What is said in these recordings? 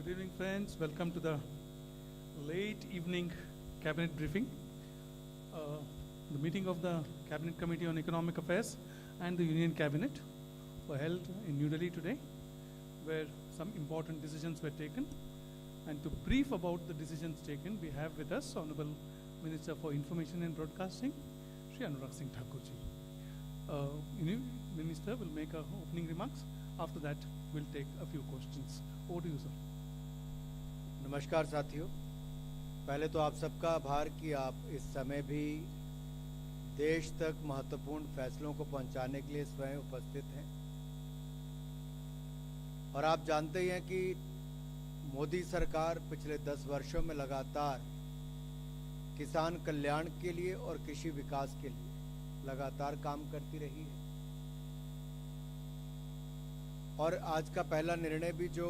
Good evening, friends. Welcome to the late evening cabinet briefing. The meeting of the Cabinet Committee on Economic Affairs and the Union Cabinet were held in New Delhi today, where some important decisions were taken. And to brief about the decisions taken, we have with us Honorable Minister for Information and Broadcasting, Shri Anurag Singh Thakur ji. Union Minister will make opening remarks. After that, we'll take a few questions. Over to you, sir. नमस्कार साथियों, पहले तो आप सबका आभार कि आप इस समय भी देश तक महत्वपूर्ण फैसलों को पहुंचाने के लिए स्वयं उपस्थित हैं। और आप जानते ही हैं कि मोदी सरकार पिछले 10 वर्षों में लगातार किसान कल्याण के लिए और कृषि विकास के लिए लगातार काम करती रही है। और आज का पहला निर्णय भी जो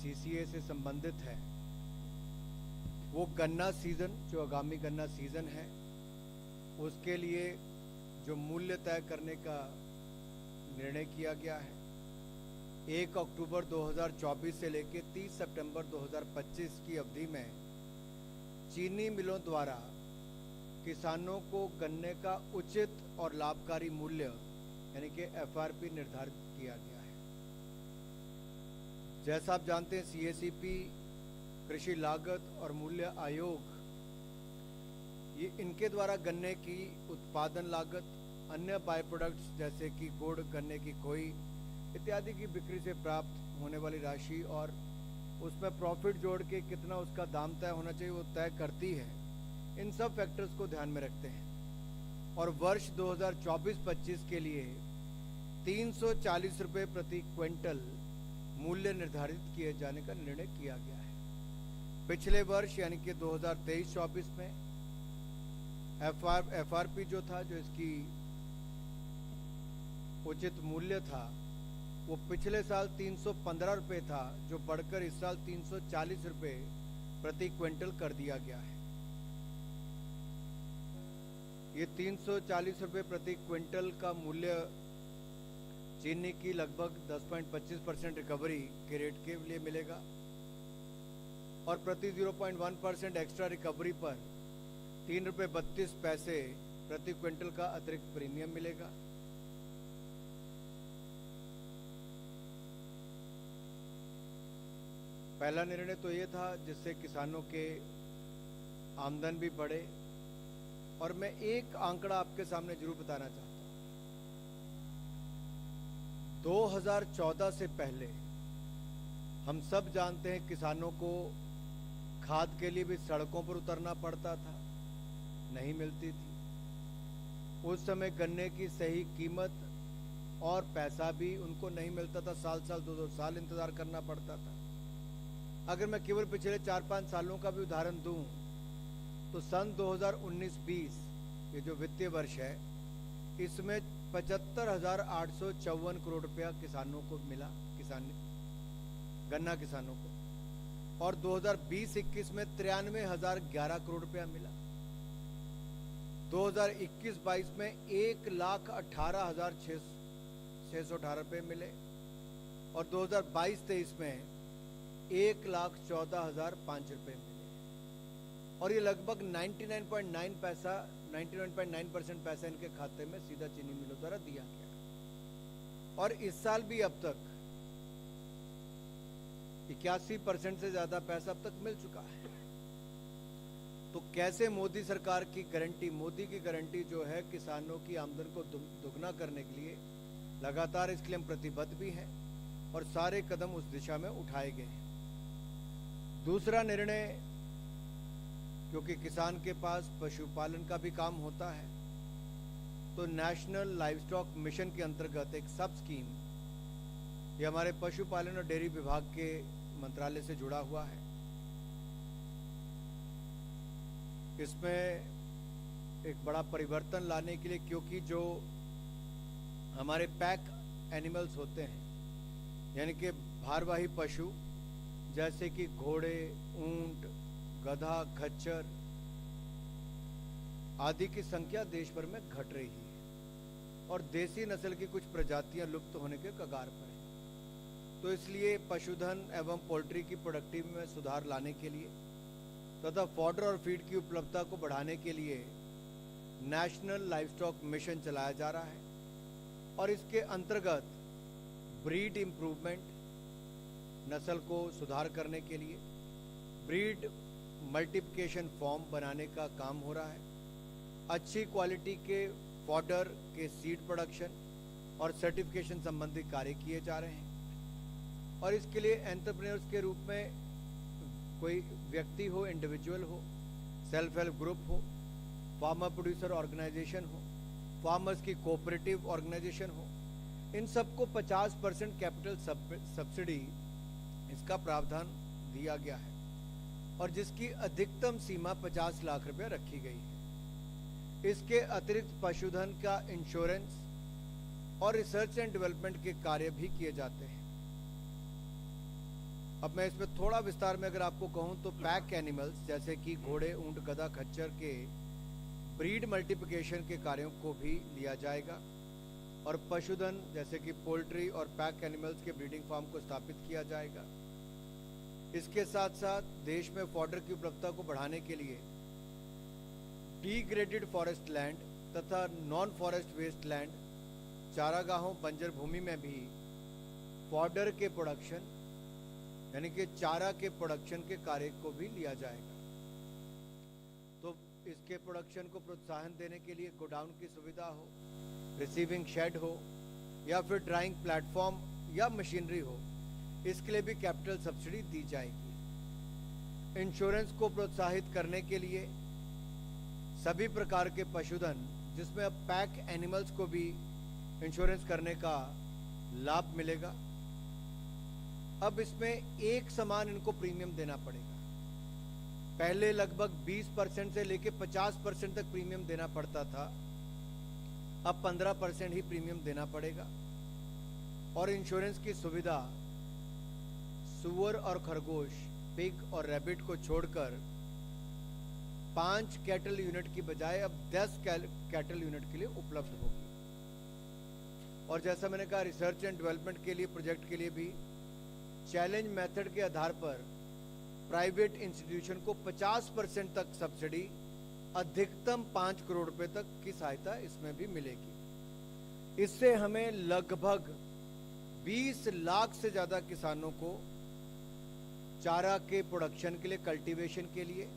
सीसीए से संबंधित है, वो गन्ना सीजन, जो आगामी गन्ना सीजन है, उसके लिए जो मूल्य तय करने का निर्णय किया गया है। 1 अक्टूबर 2024 से लेकर 30 सितंबर 2025 की अवधि में चीनी मिलों द्वारा किसानों को गन्ने का उचित और लाभकारी मूल्य यानी कि एफआरपी निर्धारित किया गया है। जैसा आप जानते हैं, सीएसीपी, कृषि लागत और मूल्य आयोग, ये इनके द्वारा गन्ने की उत्पादन लागत, अन्य बाय प्रोडक्ट्स जैसे कि गुड़, गन्ने की खोई इत्यादि की बिक्री से प्राप्त होने वाली राशि और उसमें प्रॉफिट जोड़ के कितना उसका दाम तय होना चाहिए वो तय करती है। इन सब फैक्टर्स को ध्यान में रखते हैं और वर्ष 2024-25 के लिए 340 रुपये प्रति क्विंटल मूल्य निर्धारित किए जाने का निर्णय किया गया है। पिछले वर्ष यानी कि 2023-24 में एफआरपी जो था, जो इसकी उचित मूल्य था, वो पिछले साल 315 रुपये था, जो बढ़कर इस साल 340 रुपये प्रति क्विंटल कर दिया गया है। ये 340 रुपये प्रति क्विंटल का मूल्य चीनी की लगभग 10.25% रिकवरी के रेट के लिए मिलेगा और प्रति 0.1% एक्स्ट्रा रिकवरी पर 3 रुपये 32 पैसे प्रति क्विंटल का अतिरिक्त प्रीमियम मिलेगा। पहला निर्णय तो ये था जिससे किसानों के आमदन भी बढ़े। और मैं एक आंकड़ा आपके सामने जरूर बताना चाहता हूं। 2014 से पहले हम सब जानते हैं किसानों को खाद के लिए भी सड़कों पर उतरना पड़ता था, नहीं मिलती थी। उस समय गन्ने की सही कीमत और पैसा भी उनको नहीं मिलता था, साल 2 साल इंतजार करना पड़ता था। अगर मैं केवल पिछले 4-5 सालों का भी उदाहरण दूं तो सन 2019-20 ये जो वित्तीय वर्ष है, इसमें 75,854 करोड़ रुपया किसानों को मिला, गन्ना किसानों को। और 2020-21 में 93,011 करोड़ रुपया मिला। 2021-22 में 1,18,618 रुपये मिले और 2022-23 में 1,14,005 रुपये मिले। और ये लगभग 99.9% पैसा इनके खाते में सीधा चीनी मिलों द्वारा दिया गया। और इस साल भी अब तक 81% से ज्यादा पैसा अब तक मिल चुका है। तो कैसे मोदी सरकार की गारंटी, मोदी की गारंटी जो है किसानों की आमदन को दुगना करने के लिए लगातार, इसके लिए हम प्रतिबद्ध भी हैं और सारे कदम उस दिशा में उठाए गए हैं। दूसरा निर्णय, क्योंकि किसान के पास पशुपालन का भी काम होता है, तो नेशनल लाइवस्टॉक मिशन के अंतर्गत एक सब स्कीम, ये हमारे पशुपालन और डेयरी विभाग के मंत्रालय से जुड़ा हुआ है। इसमें एक बड़ा परिवर्तन लाने के लिए, क्योंकि जो हमारे पैक एनिमल्स होते हैं यानी कि भारवाही पशु जैसे कि घोड़े, ऊंट, गधा, खच्चर आदि की संख्या देश भर में घट रही है और देसी नस्ल की कुछ प्रजातियां लुप्त होने के कगार पर हैं। तो इसलिए पशुधन एवं पोल्ट्री की प्रोडक्टिविटी में सुधार लाने के लिए तथा फॉडर और फीड की उपलब्धता को बढ़ाने के लिए नेशनल लाइवस्टॉक मिशन चलाया जा रहा है और इसके अंतर्गत ब्रीड इम्प्रूवमेंट, नस्ल को सुधार करने के लिए ब्रीड मल्टीप्लिकेशन फॉर्म बनाने का काम हो रहा है। अच्छी क्वालिटी के फॉडर के सीड प्रोडक्शन और सर्टिफिकेशन संबंधी कार्य किए जा रहे हैं और इसके लिए एंटरप्रेन्योर्स के रूप में कोई व्यक्ति हो, इंडिविजुअल हो, सेल्फ हेल्प ग्रुप हो, फार्मर प्रोड्यूसर ऑर्गेनाइजेशन हो, फार्मर्स की कोऑपरेटिव ऑर्गेनाइजेशन हो, इन सबको 50% कैपिटल सब्सिडी इसका प्रावधान दिया गया है और जिसकी अधिकतम सीमा 50 लाख रुपए रखी गई है। इसके अतिरिक्त पशुधन का इंश्योरेंस और रिसर्च एंड डेवलपमेंट के कार्य भी किए जाते हैं। अब मैं इसमें थोड़ा विस्तार में अगर आपको कहूं तो पैक एनिमल्स जैसे कि घोड़े, ऊंट, गधा, खच्चर के ब्रीड मल्टीप्लिकेशन के कार्यों को भी लिया जाएगा और पशुधन जैसे कि पोल्ट्री और पैक एनिमल्स के ब्रीडिंग फार्म को स्थापित किया जाएगा। इसके साथ साथ देश में फॉडर की उपलब्धता को बढ़ाने के लिए डिग्रेडेड फॉरेस्ट लैंड तथा नॉन फॉरेस्ट वेस्ट लैंड, चारागाहों, बंजर भूमि में भी फॉडर के प्रोडक्शन यानी कि चारा के प्रोडक्शन के कार्य को भी लिया जाएगा। तो इसके प्रोडक्शन को प्रोत्साहन देने के लिए गोडाउन की सुविधा हो, रिसीविंग शेड हो या फिर ड्राइंग प्लेटफॉर्म या मशीनरी हो, इसके लिए भी कैपिटल सब्सिडी दी जाएगी। इंश्योरेंस को प्रोत्साहित करने के लिए सभी प्रकार के पशुधन जिसमें अब पैक एनिमल्स को भी इंश्योरेंस करने का लाभ मिलेगा। अब इसमें एक समान इनको प्रीमियम देना पड़ेगा। पहले लगभग 20% से लेकर 50% तक प्रीमियम देना पड़ता था, अब 15% ही प्रीमियम देना पड़ेगा और इंश्योरेंस की सुविधा सुअर और खरगोश, पिग और रैबिट को छोड़कर 5 कैटल यूनिट की बजाय अब 10 कैटल यूनिट के लिए उपलब्ध होगी। और जैसा मैंने कहा, रिसर्च एंड डेवलपमेंट के लिए प्रोजेक्ट के लिए भी चैलेंज मेथड के आधार पर प्राइवेट इंस्टीट्यूशन को 50% तक सब्सिडी, अधिकतम 5 करोड़ रुपए तक की सहायता इसमें भी मिलेगी। इससे हमें लगभग 20 लाख से ज्यादा किसानों को चारा के प्रोडक्शन के लिए, कल्टीवेशन के लिए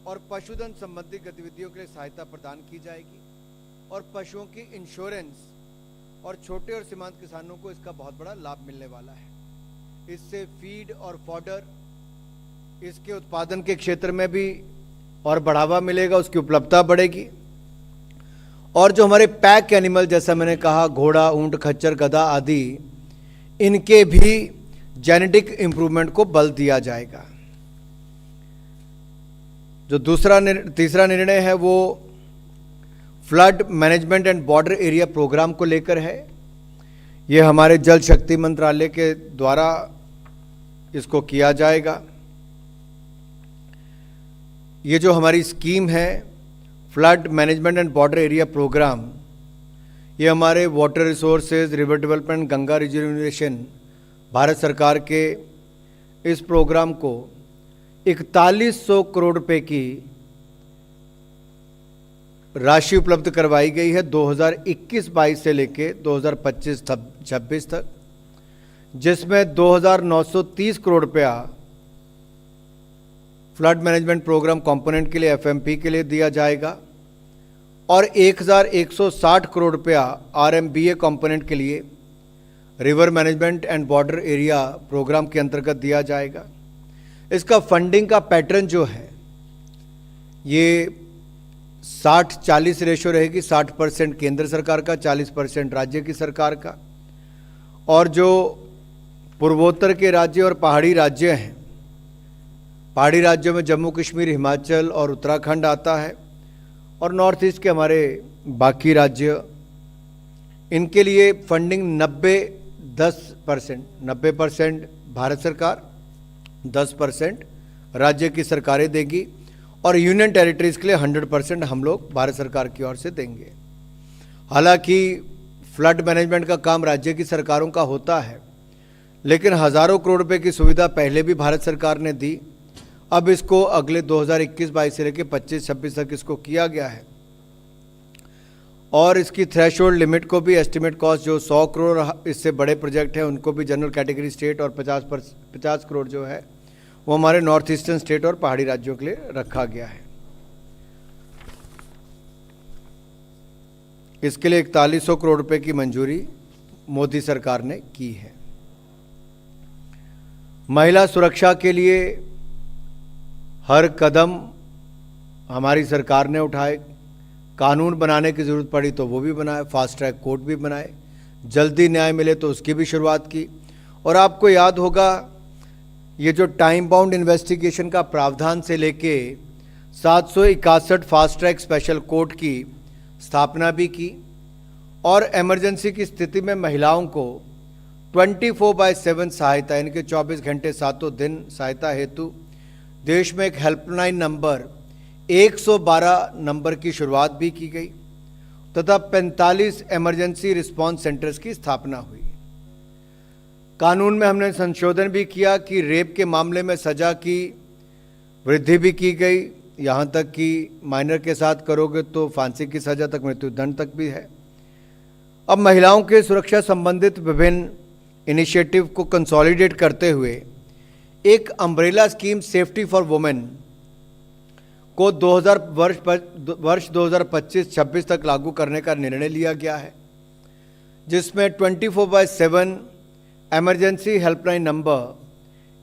और पशुधन संबंधी गतिविधियों के लिए सहायता प्रदान की जाएगी और पशुओं की इंश्योरेंस और छोटे और सीमांत किसानों को इसका बहुत बड़ा लाभ मिलने वाला है। इससे फीड और फॉडर, इसके उत्पादन के क्षेत्र में भी और बढ़ावा मिलेगा, उसकी उपलब्धता बढ़ेगी और जो हमारे पैक एनिमल जैसा मैंने कहा, घोड़ा, ऊंट, खच्चर, गधा आदि, इनके भी जेनेटिक इंप्रूवमेंट को बल दिया जाएगा। जो तीसरा निर्णय है वो flood management and border area programme को लेकर है। ये हमारे जल शक्ति मंत्रालय के द्वारा इसको किया जाएगा। ये जो हमारी स्कीम है flood management and border area programme, ये हमारे water resources, river development, Ganga reservation Bharat सरकार के इस प्रोग्राम को 4100 करोड़ रुपए की राशि उपलब्ध करवाई गई है 2021-22 से लेके 2025-26 तक, जिसमें 2930 करोड़ रुपया फ्लड मैनेजमेंट प्रोग्राम कंपोनेंट के लिए, एफएमपी के लिए दिया जाएगा और 1160 करोड़ रुपया आरएमबीए कंपोनेंट के लिए river management and border area programme के अंतर्गत दिया जाएगा। इसका फंडिंग का पैटर्न जो है ये 60-40 रेशो रहेगी। 60% केंद्र सरकार का, 40% राज्य की सरकार का। और जो पूर्वोत्तर के राज्य और पहाड़ी राज्य हैं, पहाड़ी राज्यों में जम्मू कश्मीर, हिमाचल और उत्तराखंड आता है और नॉर्थ ईस्ट के हमारे बाकी राज्य, इनके लिए फंडिंग 90% भारत सरकार, 10% राज्य की सरकारें देगी और यूनियन टेरिटरीज के लिए 100% हम लोग भारत सरकार की ओर से देंगे। हालांकि फ्लड मैनेजमेंट का काम राज्य की सरकारों का होता है, लेकिन हज़ारों करोड़ रुपए की सुविधा पहले भी भारत सरकार ने दी। अब इसको अगले 2021-22 से लेकर 25-26 तक इसको किया गया है और इसकी थ्रेशोल्ड लिमिट को भी एस्टिमेट कॉस्ट जो 100 करोड़ इससे बड़े प्रोजेक्ट हैं उनको भी जनरल कैटेगरी स्टेट और 50 करोड़ जो है वो हमारे नॉर्थ ईस्टर्न स्टेट और पहाड़ी राज्यों के लिए रखा गया है। इसके लिए 4100 करोड़ रुपए की मंजूरी मोदी सरकार ने की है। महिला सुरक्षा के लिए हर कदम हमारी सरकार ने उठाए। कानून बनाने की ज़रूरत पड़ी तो वो भी बनाए, फास्ट ट्रैक कोर्ट भी बनाए, जल्दी न्याय मिले तो उसकी भी शुरुआत की। और आपको याद होगा ये जो टाइम बाउंड इन्वेस्टिगेशन का प्रावधान से लेके 761 फास्ट ट्रैक स्पेशल कोर्ट की स्थापना भी की और इमरजेंसी की स्थिति में महिलाओं को 24/7 सहायता यानी कि 24 घंटे सातों दिन सहायता हेतु देश में एक हेल्पलाइन नंबर 112 नंबर की शुरुआत भी की गई तथा 45 इमरजेंसी रिस्पांस सेंटर्स की स्थापना हुई। कानून में हमने संशोधन भी किया कि रेप के मामले में सजा की वृद्धि भी की गई, यहाँ तक कि माइनर के साथ करोगे तो फांसी की सजा तक, मृत्युदंड तक भी है। अब महिलाओं के सुरक्षा संबंधित विभिन्न इनिशिएटिव को कंसोलिडेट करते हुए एक umbrella scheme safety for women को वर्ष 2025-26 तक लागू करने का निर्णय लिया गया है, जिसमें 24/7 इमरजेंसी हेल्पलाइन नंबर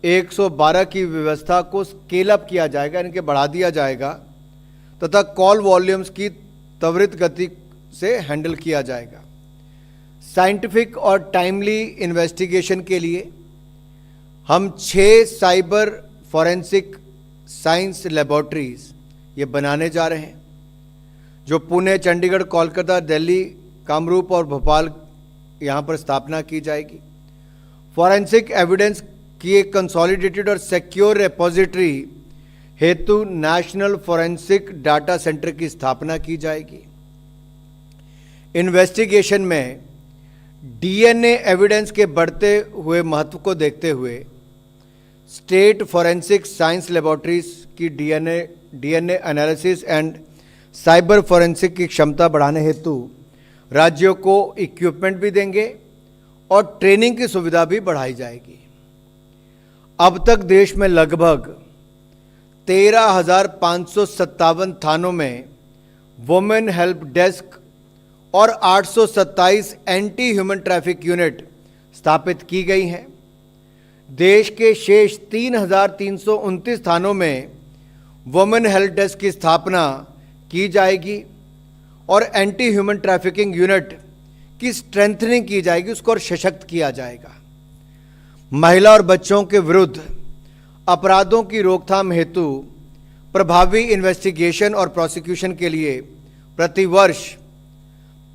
112 की व्यवस्था को स्केल अप किया जाएगा, यानी कि बढ़ा दिया जाएगा तथा कॉल वॉल्यूम्स की त्वरित गति से हैंडल किया जाएगा। साइंटिफिक और टाइमली इन्वेस्टिगेशन के लिए हम 6 साइबर फॉरेंसिक साइंस लेबॉर्ट्रीज ये बनाने जा रहे हैं, जो पुणे, चंडीगढ़, कोलकाता, दिल्ली, कामरूप और भोपाल यहाँ पर स्थापना की जाएगी। फॉरेंसिक एविडेंस की एक कंसोलिडेटेड और सिक्योर रिपोजिटरी हेतु नेशनल फॉरेंसिक डाटा सेंटर की स्थापना की जाएगी। इन्वेस्टिगेशन में डीएनए एविडेंस के बढ़ते हुए महत्व को देखते हुए स्टेट फॉरेंसिक साइंस लेबॉर्ट्रीज की DNA analysis and cyber forensic की क्षमता बढ़ाने हेतु राज्यों को इक्विपमेंट भी देंगे और ट्रेनिंग की सुविधा भी बढ़ाई जाएगी। अब तक देश में लगभग 13,557 थानों में वुमेन हेल्प डेस्क और 827 एंटी ह्यूमन ट्रैफिक यूनिट स्थापित की गई हैं। देश के शेष 3,329 थानों में वुमेन हेल्प डेस्क की स्थापना की जाएगी और एंटी ह्यूमन ट्रैफिकिंग यूनिट की स्ट्रेंथनिंग की जाएगी, उसको और सशक्त किया जाएगा। महिला और बच्चों के विरुद्ध अपराधों की रोकथाम हेतु प्रभावी इन्वेस्टिगेशन और प्रोसिक्यूशन के लिए प्रतिवर्ष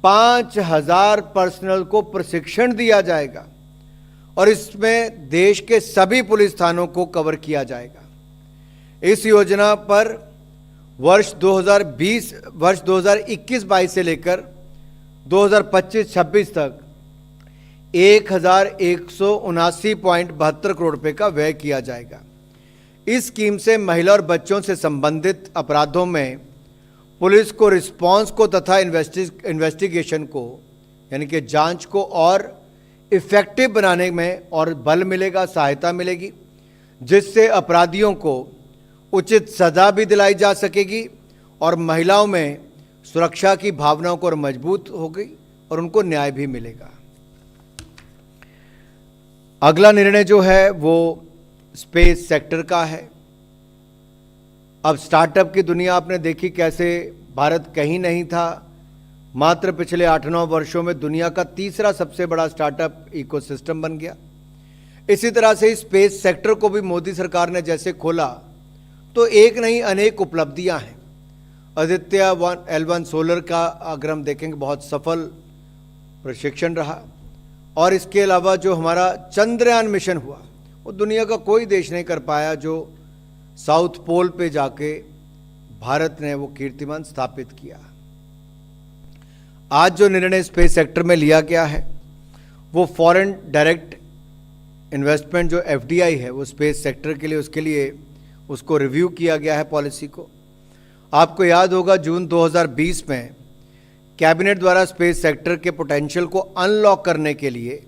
5,000 पर्सनल को प्रशिक्षण दिया जाएगा और इसमें देश के सभी पुलिस थानों को कवर किया जाएगा। इस योजना पर वर्ष 2021-22 से लेकर 2025-26 तक 1,179.72 करोड़ रुपए का व्यय किया जाएगा। इस स्कीम से महिला और बच्चों से संबंधित अपराधों में पुलिस को रिस्पांस को तथा इन्वेस्टिगेशन को यानी कि जांच को और इफेक्टिव बनाने में और बल मिलेगा, सहायता मिलेगी, जिससे अपराधियों को उचित सजा भी दिलाई जा सकेगी और महिलाओं में सुरक्षा की भावनाओं को और मजबूत होगी और उनको न्याय भी मिलेगा। अगला निर्णय जो है वो स्पेस सेक्टर का है। अब स्टार्टअप की दुनिया आपने देखी कैसे भारत कहीं नहीं था, मात्र पिछले 8-9 वर्षों में दुनिया का तीसरा सबसे बड़ा स्टार्टअप इकोसिस्टम बन गया। इसी तरह से स्पेस सेक्टर को भी मोदी सरकार ने जैसे खोला तो एक नहीं अनेक उपलब्धियां हैं। आदित्य L1 सोलर का अगर हम देखेंगे बहुत सफल प्रशिक्षण रहा और इसके अलावा जो हमारा चंद्रयान मिशन हुआ वो दुनिया का कोई देश नहीं कर पाया, जो साउथ पोल पे जाके भारत ने वो कीर्तिमान स्थापित किया। आज जो निर्णय स्पेस सेक्टर में लिया गया है वो फॉरेन डायरेक्ट इन्वेस्टमेंट जो एफडीआई है वो स्पेस सेक्टर के लिए, उसके लिए उसको रिव्यू किया गया है पॉलिसी को। आपको याद होगा जून 2020 में कैबिनेट द्वारा स्पेस सेक्टर के पोटेंशियल को अनलॉक करने के लिए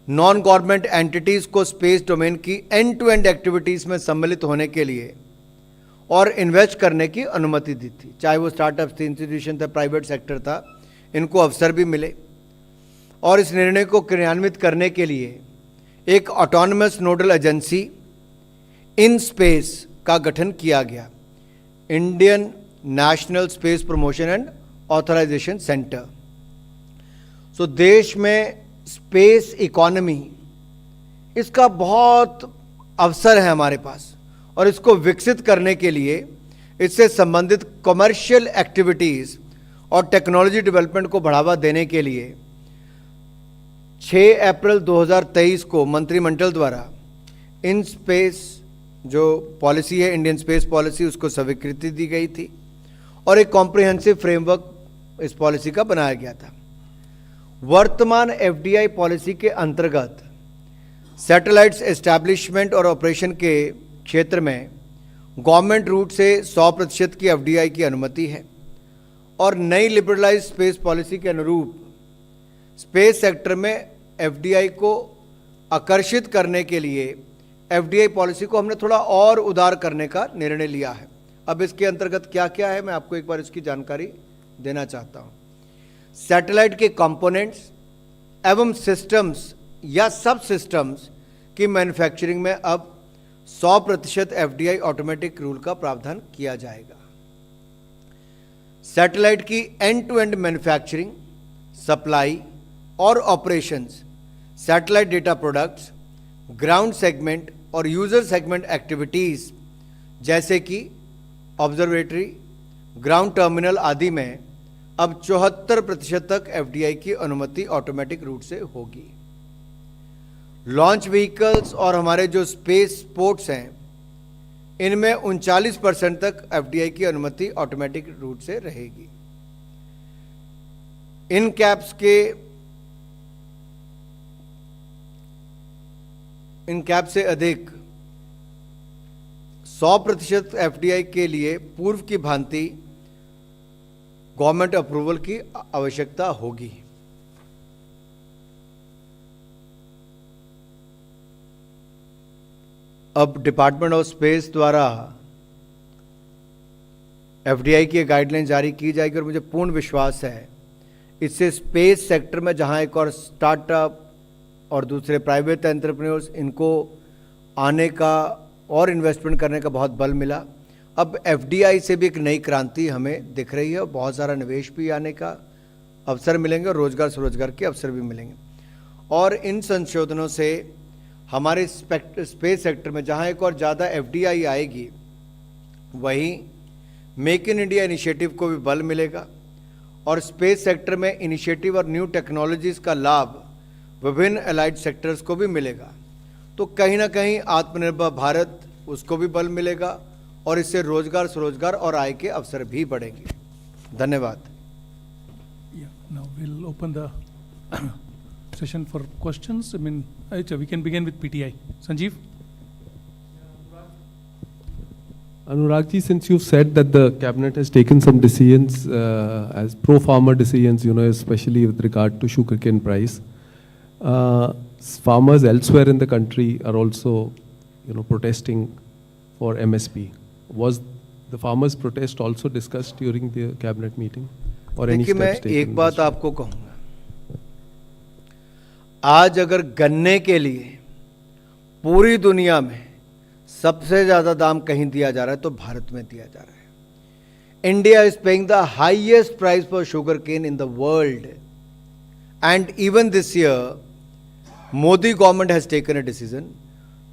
नॉन गवर्नमेंट एंटिटीज को स्पेस डोमेन की एंड टू एंड एक्टिविटीज में सम्मिलित होने के लिए और इन्वेस्ट करने की अनुमति दी थी। चाहे वो स्टार्टअप्स थे, इंस्टीट्यूशन था, प्राइवेट सेक्टर था, इनको अवसर भी मिले। और इस निर्णय को क्रियान्वित करने के लिए एक autonomous nodal agency in space का गठन किया गया, Indian national space promotion and authorisation centre. So देश में स्पेस इकोनॉमी, इसका बहुत अवसर है हमारे पास, और इसको विकसित करने के लिए इससे संबंधित कमर्शियल एक्टिविटीज और टेक्नोलॉजी डेवलपमेंट को बढ़ावा देने के लिए 6 अप्रैल 2023 को मंत्रिमंडल द्वारा इन स्पेस जो पॉलिसी है, इंडियन स्पेस पॉलिसी, उसको स्वीकृति दी गई थी और एक कॉम्प्रिहेंसिव फ्रेमवर्क इस पॉलिसी का बनाया गया था। वर्तमान एफडीआई पॉलिसी के अंतर्गत सैटेलाइट्स एस्टैब्लिशमेंट और ऑपरेशन के क्षेत्र में गवर्नमेंट रूट से 100% की एफडीआई की अनुमति है और नई लिबरलाइज स्पेस पॉलिसी के अनुरूप स्पेस सेक्टर में एफडीआई को आकर्षित करने के लिए एफडीआई पॉलिसी को हमने थोड़ा और उदार करने का निर्णय लिया है। अब इसके अंतर्गत क्या क्या है, मैं आपको एक बार इसकी जानकारी देना चाहता हूं। सैटेलाइट के कंपोनेंट्स एवं सिस्टम्स या सब सिस्टम्स की मैन्युफैक्चरिंग में अब 100% एफडीआई ऑटोमेटिक रूल का प्रावधान किया जाएगा। सैटेलाइट की end to end manufacturing, supply और operations, satellite data products, ground segment और यूजर सेगमेंट एक्टिविटीज जैसे कि ऑब्जर्वेटरी, ग्राउंड टर्मिनल आदि में अब 74% तक एफडीआई की अनुमति ऑटोमेटिक रूट से होगी। लॉन्च व्हीकल्स और हमारे जो स्पेस स्पोर्ट्स हैं, इनमें 39% तक एफडीआई की अनुमति ऑटोमेटिक रूट से रहेगी। इन कैप से अधिक 100% एफडीआई के लिए पूर्व की भांति गवर्नमेंट अप्रूवल की आवश्यकता होगी। अब डिपार्टमेंट ऑफ स्पेस द्वारा एफडीआई की गाइडलाइन जारी की जाएगी और मुझे पूर्ण विश्वास है इससे स्पेस सेक्टर में जहां एक और स्टार्टअप और दूसरे प्राइवेट एंटरप्रेन्योर्स, इनको आने का और इन्वेस्टमेंट करने का बहुत बल मिला। अब एफडीआई से भी एक नई क्रांति हमें दिख रही है और बहुत सारा निवेश भी आने का अवसर मिलेंगे और रोजगार स्वरोजगार के अवसर भी मिलेंगे। और इन संशोधनों से हमारे स्पेस सेक्टर में जहां एक और ज़्यादा एफडीआई आएगी, वहीं मेक इन इंडिया इनिशिएटिव को भी बल मिलेगा और स्पेस सेक्टर में इनिशिएटिव और न्यू टेक्नोलॉजीज़ का लाभ विभिन्न एलाइड सेक्टर्स को भी मिलेगा। तो कहीं ना कहीं आत्मनिर्भर भारत, उसको भी बल मिलेगा और इससे रोजगार स्वरोजगार और आय के अवसर भी बढ़ेंगे। धन्यवाद। Now we'll open the session for questions. We can begin with PTI. Sanjeev? Anurag ji, since you've said that the cabinet has taken some decisions as pro-farmer decisions, especially with regard to sugarcane price, farmers elsewhere in the country are also, protesting for MSP. Was the farmers' protest also discussed during the cabinet meeting, or any steps taken? देखिए, मैं एक बात आपको कहूँगा, आज अगर गन्ने के लिए पूरी दुनिया में सबसे ज़्यादा दाम कहीं दिया जा रहा है तो भारत में दिया जा रहा है। India is paying the highest price for sugarcane in the world, and even this year Modi government has taken a decision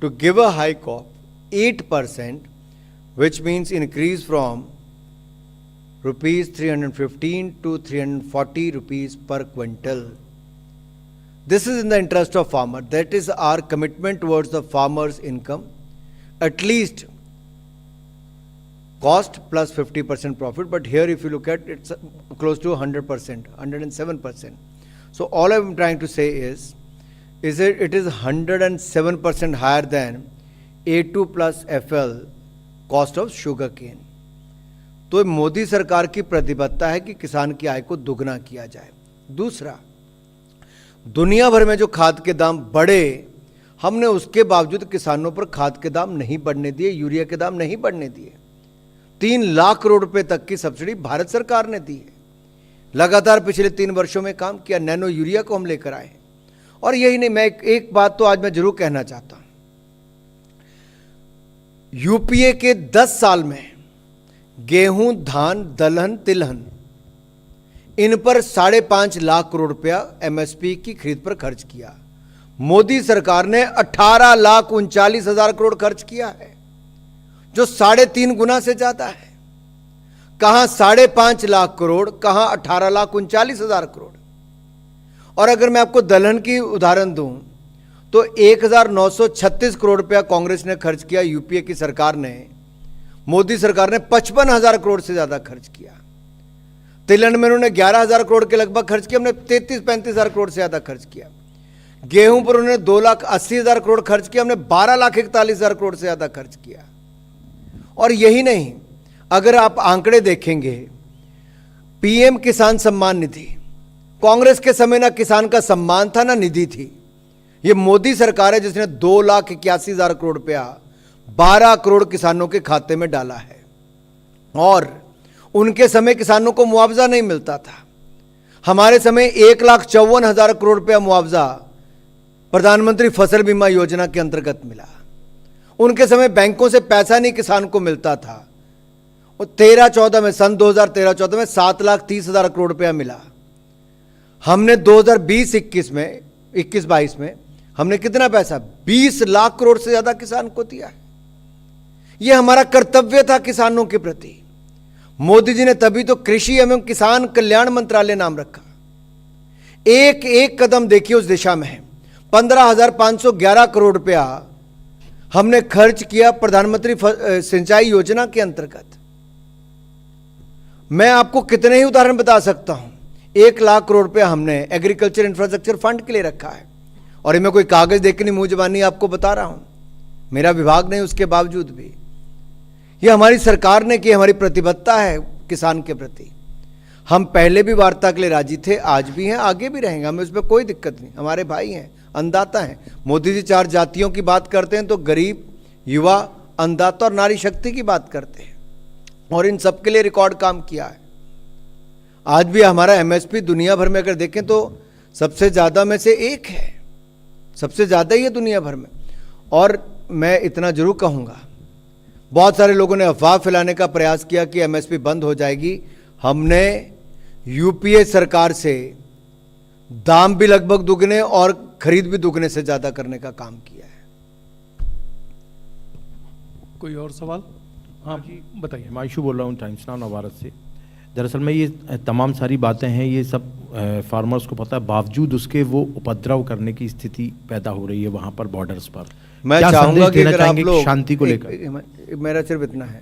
to give a hike of 8%, which means increase from rupees 315 to 340 rupees per quintal. This is in the interest of farmer. That is our commitment towards the farmer's income. At least cost plus 50% profit, but here if you look at it's close to 100%, 107%. So all I'm trying to say is it is 107% higher than A2 plus FL cost of sugar cane. तो मोदी सरकार की प्रतिबद्धता है कि किसान की आय को दुगना किया जाए। दूसरा, दुनिया भर में जो खाद के दाम बढ़े, हमने उसके बावजूद किसानों पर खाद के दाम नहीं बढ़ने दिए, यूरिया के दाम नहीं बढ़ने दिए। 3 लाख करोड़ रुपए तक की सब्सिडी भारत सरकार ने दी है। लगातार पिछले 3 वर्षों में काम किया। नैनो यूरिया को हम लेकर आए। और यही नहीं, मैं एक बात तो आज मैं जरूर कहना चाहता हूं, यूपीए के 10 साल में गेहूं, धान, दलहन, तिलहन, इन पर 5.5 लाख करोड़ रुपया एमएसपी की खरीद पर खर्च किया। मोदी सरकार ने 18,39,000 करोड़ खर्च किया है, जो 3.5 गुना से ज्यादा है। कहां 5.5 लाख करोड़, कहां 18,39,000 करोड़। और अगर मैं आपको दलहन की उदाहरण दूं तो 1,936 करोड़ रुपया कांग्रेस ने खर्च किया, यूपीए की सरकार ने, मोदी सरकार ने 55,000 करोड़ से ज्यादा खर्च किया। तिलहन में उन्होंने 11,000 करोड़ के लगभग खर्च किया, हमने 33-35,000 करोड़ से ज्यादा खर्च किया। गेहूं पर उन्होंने 2,80,000 करोड़ खर्च किया, हमने 12,41,000 करोड़ से ज्यादा खर्च किया। और यही नहीं, अगर आप आंकड़े देखेंगे, पीएम किसान सम्मान निधि, कांग्रेस के समय ना किसान का सम्मान था ना निधि थी। ये मोदी सरकार है जिसने 2,81,000 करोड़ रुपया 12 करोड़ किसानों के खाते में डाला है। और उनके समय किसानों को मुआवजा नहीं मिलता था। हमारे समय 1,54,000 करोड़ रुपया मुआवजा प्रधानमंत्री फसल बीमा योजना के अंतर्गत मिला। उनके समय बैंकों से पैसा नहीं किसान को मिलता था। और 13-14 में, सन 2013-14 में 7,30,000 करोड़ रुपया मिला। हमने 2020-21 में, 21-22 में हमने कितना पैसा, 20 लाख करोड़ से ज्यादा किसान को दिया है। यह हमारा कर्तव्य था किसानों के प्रति। मोदी जी ने तभी तो कृषि एवं किसान कल्याण मंत्रालय नाम रखा। एक एक कदम देखिए उस दिशा में है। 15,511 करोड़ रुपया हमने खर्च किया प्रधानमंत्री सिंचाई योजना के अंतर्गत। मैं आपको कितने ही उदाहरण बता सकता हूं। 1 लाख करोड़ रुपया हमने एग्रीकल्चर इंफ्रास्ट्रक्चर फंड के लिए रखा है। और ये मैं कोई कागज देख के नहीं, मुंह जबानी आपको बता रहा हूं, मेरा विभाग नहीं, उसके बावजूद भी ये हमारी सरकार ने की, हमारी प्रतिबद्धता है किसान के प्रति। हम पहले भी वार्ता के लिए राजी थे, आज भी हैं, आगे भी रहेंगे, हमें उसमें कोई दिक्कत नहीं। हमारे भाई हैं, अन्नदाता हैं। मोदी जी 4 जातियों की बात करते हैं तो गरीब, युवा, अन्नदाता और नारी शक्ति की बात करते हैं, और इन सबके लिए रिकॉर्ड काम किया है। आज भी हमारा एमएसपी दुनिया भर में अगर देखें तो सबसे ज्यादा में से एक है, सबसे ज्यादा ही है दुनिया भर में। और मैं इतना जरूर कहूंगा, बहुत सारे लोगों ने अफवाह फैलाने का प्रयास किया कि एमएसपी बंद हो जाएगी। हमने यूपीए सरकार से दाम भी लगभग दुगने और खरीद भी दुगने से ज्यादा करने का काम किया है। कोई और सवाल? हाँ बताइए। हिमांशु बोल रहा हूँ टाइम्स नाउ नवभारत से। दरअसल में ये तमाम सारी बातें हैं, ये सब फार्मर्स को पता है, बावजूद उसके वो उपद्रव करने की स्थिति पैदा हो रही है वहाँ पर बॉर्डर्स पर। मैं चाहूंगा कि अगर आप लोग शांति को लेकर, मेरा सिर्फ इतना है,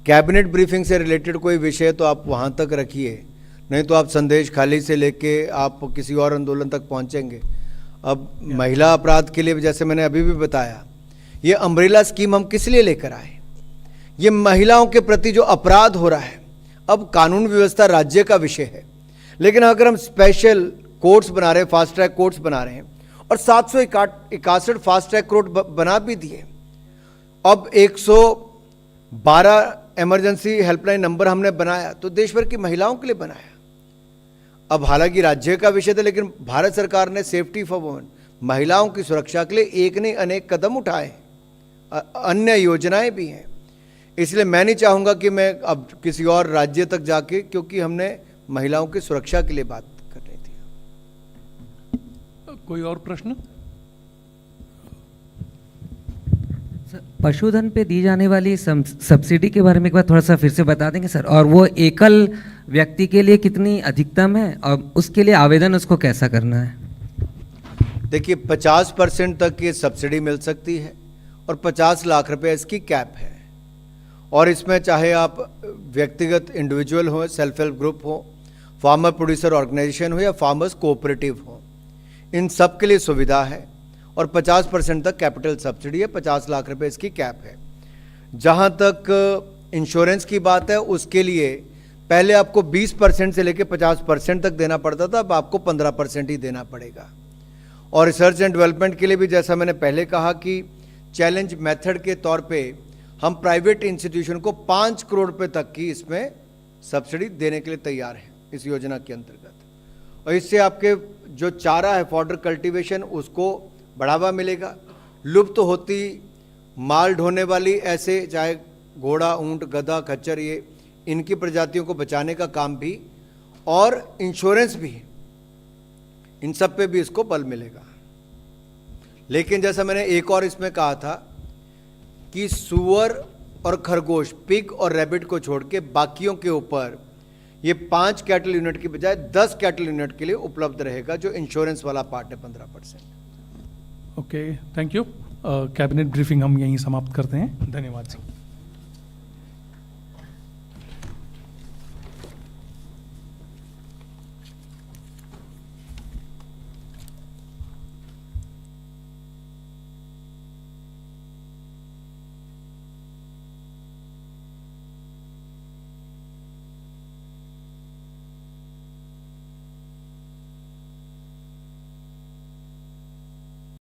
कैबिनेट ब्रीफिंग से रिलेटेड कोई विषय तो आप वहाँ तक रखिए, नहीं तो आप संदेश खाली से लेके आप किसी और आंदोलन तक पहुँचेंगे। अब महिला अपराध के लिए, जैसे मैंने अभी भी बताया, ये अम्ब्रेला स्कीम हम किस लिए लेकर आए? ये महिलाओं के प्रति जो अपराध हो रहा है, अब कानून व्यवस्था राज्य का विषय है, लेकिन अगर हम स्पेशल कोर्ट्स बना रहे हैं, फास्ट ट्रैक कोर्ट्स बना रहे हैं, और 761 फास्ट ट्रैक कोर्ट बना भी दिए। अब 112 इमरजेंसी हेल्पलाइन नंबर हमने बनाया, तो देश भर की महिलाओं के लिए बनाया। अब हालांकि राज्य का विषय था, लेकिन भारत सरकार ने सेफ्टी फॉर वुमेन, महिलाओं की सुरक्षा के लिए एक नहीं अनेक कदम उठाए, अन्य योजनाएं भी हैं। इसलिए मैं नहीं चाहूंगा कि मैं अब किसी और राज्य तक जाके, क्योंकि हमने महिलाओं की सुरक्षा के लिए बात कर रही थी। कोई और प्रश्न? पशुधन पे दी जाने वाली सब्सिडी के बारे में एक बार थोड़ा सा फिर से बता देंगे सर, और वो एकल व्यक्ति के लिए कितनी अधिकतम है और उसके लिए आवेदन उसको कैसा करना है? देखिए 50% तक ये सब्सिडी मिल सकती है और 50 लाख रुपए इसकी कैप है। और इसमें चाहे आप व्यक्तिगत इंडिविजुअल हो, सेल्फ हेल्प ग्रुप हो, फार्मर प्रोड्यूसर ऑर्गेनाइजेशन हो या फार्मर्स कोऑपरेटिव हो, इन सब के लिए सुविधा है और 50% तक कैपिटल सब्सिडी है, 50 लाख रुपए इसकी कैप है। जहां तक इंश्योरेंस की बात है, उसके लिए पहले आपको 20% से लेकर 50% तक देना पड़ता था, अब आपको 15% ही देना पड़ेगा। और रिसर्च एंड डेवलपमेंट के लिए भी जैसा मैंने पहले कहा कि चैलेंज मेथड के तौर पे हम प्राइवेट इंस्टीट्यूशन को 5 करोड़ रुपए तक की इसमें सब्सिडी देने के लिए तैयार हैं इस योजना के अंतर्गत। और इससे आपके जो चारा है फॉडर कल्टीवेशन उसको बढ़ावा मिलेगा। लुप्त होती माल ढोने वाली ऐसे चाहे घोड़ा, ऊंट, गधा, खच्चर, ये इनकी प्रजातियों को बचाने का काम भी और इंश्योरेंस भी, इन सब पे भी इसको बल मिलेगा। लेकिन जैसा मैंने एक और इसमें कहा था कि सुअर और खरगोश, पिग और रैबिट को छोड़ के बाकियों के ऊपर ये 5 कैटल यूनिट की बजाय 10 कैटल यूनिट के लिए उपलब्ध रहेगा, जो इंश्योरेंस वाला पार्ट है 15%। Okay, thank you. Cabinet briefing हम यहीं समाप्त करते हैं। धन्यवाद जी।